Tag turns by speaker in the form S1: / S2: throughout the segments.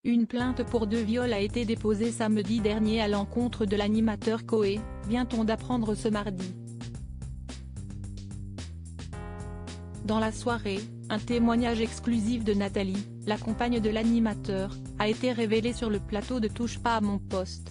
S1: Une plainte pour 2 viols a été déposée samedi dernier à l'encontre de l'animateur Koé, vient-on d'apprendre ce mardi. Dans la soirée, un témoignage exclusif de Nathalie, la compagne de l'animateur, a été révélé sur le plateau de Touche pas à mon poste.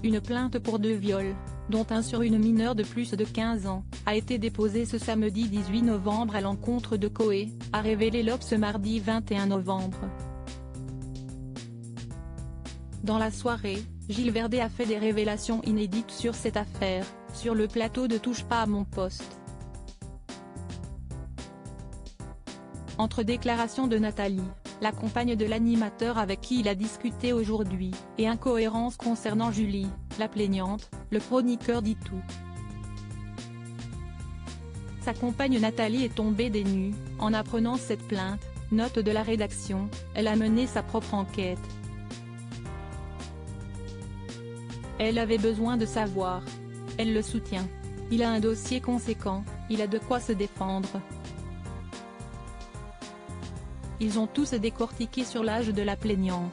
S1: Une plainte pour 2 viols, dont un sur une mineure de plus de 15 ans, a été déposée ce samedi 18 novembre à l'encontre de Koé, a révélé l'Obs ce mardi 21 novembre. Dans la soirée, Gilles Verdet a fait des révélations inédites sur cette affaire, sur le plateau de Touche pas à mon poste. Entre déclarations de Nathalie, la compagne de l'animateur avec qui il a discuté aujourd'hui, et incohérences concernant Julie, la plaignante, le chroniqueur dit tout. Sa compagne Nathalie est tombée des nues, en apprenant cette plainte, note de la rédaction, elle a mené sa propre enquête. Elle avait besoin de savoir. Elle le soutient. Il a un dossier conséquent, il a de quoi se défendre. Ils ont tous décortiqué sur l'âge de la plaignante.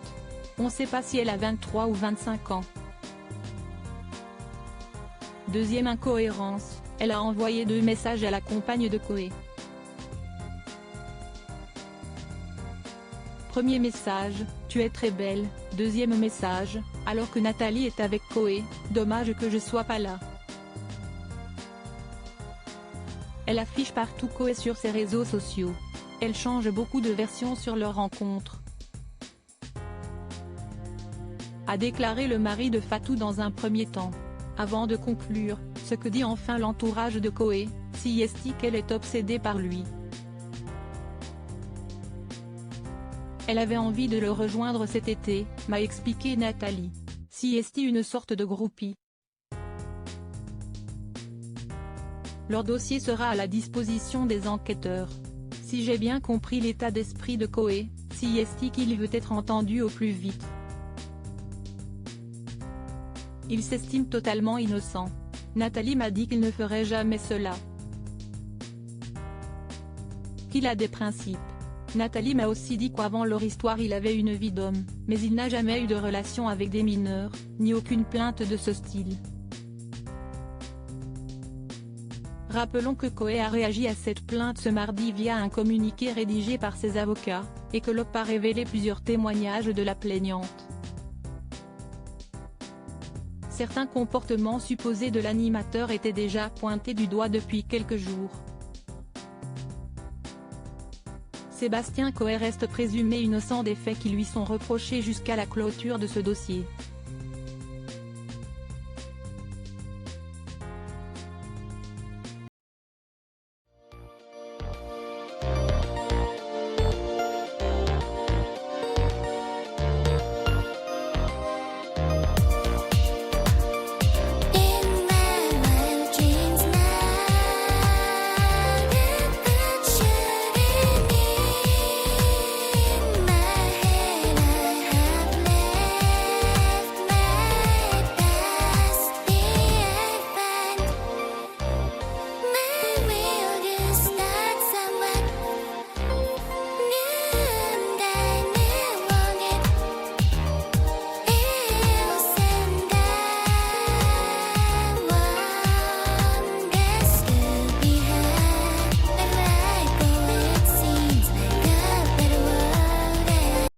S1: On ne sait pas si elle a 23 ou 25 ans. Deuxième incohérence, elle a envoyé 2 messages à la compagne de Koé. Premier message, tu es très belle. Deuxième message, alors que Nathalie est avec Koé, dommage que je sois pas là. Elle affiche partout Koé sur ses réseaux sociaux. Elle change beaucoup de versions sur leur rencontre, a déclaré le mari de Fatou dans un premier temps. Avant de conclure, ce que dit enfin l'entourage de Koé, si est qu'elle est obsédée par lui. Elle avait envie de le rejoindre cet été, m'a expliqué Nathalie. Si est une sorte de groupie. Leur dossier sera à la disposition des enquêteurs. Si j'ai bien compris l'état d'esprit de Koé, si est qu'il veut être entendu au plus vite. Il s'estime totalement innocent. Nathalie m'a dit qu'il ne ferait jamais cela. Qu'il a des principes. Nathalie m'a aussi dit qu'avant leur histoire il avait une vie d'homme, mais il n'a jamais eu de relation avec des mineurs, ni aucune plainte de ce style. Rappelons que Koé a réagi à cette plainte ce mardi via un communiqué rédigé par ses avocats, et que l'OP a révélé plusieurs témoignages de la plaignante. Certains comportements supposés de l'animateur étaient déjà pointés du doigt depuis quelques jours. Sébastien Koé reste présumé innocent des faits qui lui sont reprochés jusqu'à la clôture de ce dossier.